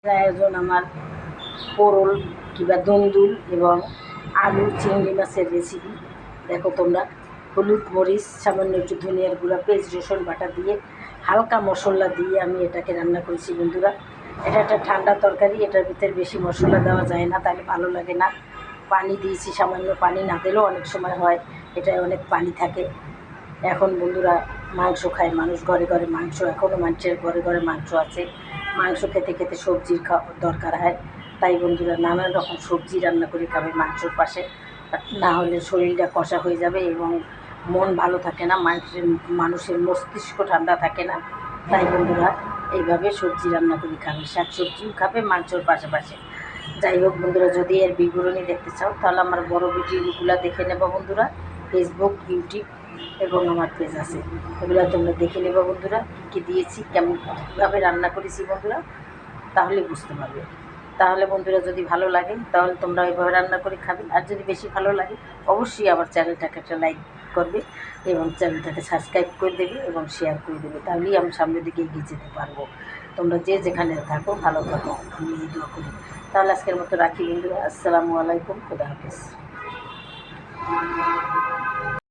আয়োজন আমার পোড়ল কিংবা দুন্দুল এবং আলু চিংড়ি মাছের রেসিপি। দেখো তোমরা, হলুদ মরিচ সামান্য একটু ধনিয়ার গুঁড়া পেঁয়াজ রসুন বাটা দিয়ে হালকা মশলা দিয়ে আমি এটাকে রান্না করেছি বন্ধুরা। এটা একটা ঠান্ডা তরকারি, এটার ভিতরে বেশি মশলা দেওয়া যায় না, তাহলে ভালো লাগে না। পানি দিয়েছি, সামান্য পানি না দিলেও অনেক সময় হয়, এটায় অনেক পানি থাকে। এখন বন্ধুরা মাংস খায় মানুষ, ঘরে ঘরে মাংস, এখনও মানুষের ঘরে ঘরে মাংস আছে। মাংস খেতে খেতে সবজির দরকার হয়, তাই বন্ধুরা নানান রকম সবজি রান্না করে খাবে মাংসর পাশে, না হলে শরীরটা কষা হয়ে যাবে এবং মন ভালো থাকে না, মানুষের মস্তিষ্ক ঠান্ডা থাকে না। তাই বন্ধুরা এইভাবে সবজি রান্না করে খাবে, শাক সবজিও খাবে মাংসর পাশাপাশি। যাই হোক বন্ধুরা, যদি এর বিবরণী দেখতে চাও তাহলে আমার বড় ভিডিওগুলো দেখে নেবো বন্ধুরা। ফেসবুক, ইউটিউব এবং আমার পেজ আছে, এগুলো তোমরা দেখে নেবো বন্ধুরা। কী দিয়েছি, কীভাবে রান্না করেছি বন্ধুরা, তাহলে বুঝতে পারবে। তাহলে বন্ধুরা যদি ভালো লাগে তাহলে তোমরা ওইভাবে রান্না করে খাবে, আর যদি বেশি ভালো লাগে অবশ্যই আমার চ্যানেলটাকে একটা লাইক করবে এবং চ্যানেলটাকে সাবস্ক্রাইব করে দেবে এবং শেয়ার করে দেবে, তাহলেই আমি সামনের দিকে এগিয়ে যেতে পারবো। তোমরা যে যেখানে থাকো ভালো থাকো, আমি এই দোয়া করি। তাহলে আজকের মতো রাখি বন্ধুরা, আসসালামু আলাইকুম, খুদা হাফেজ।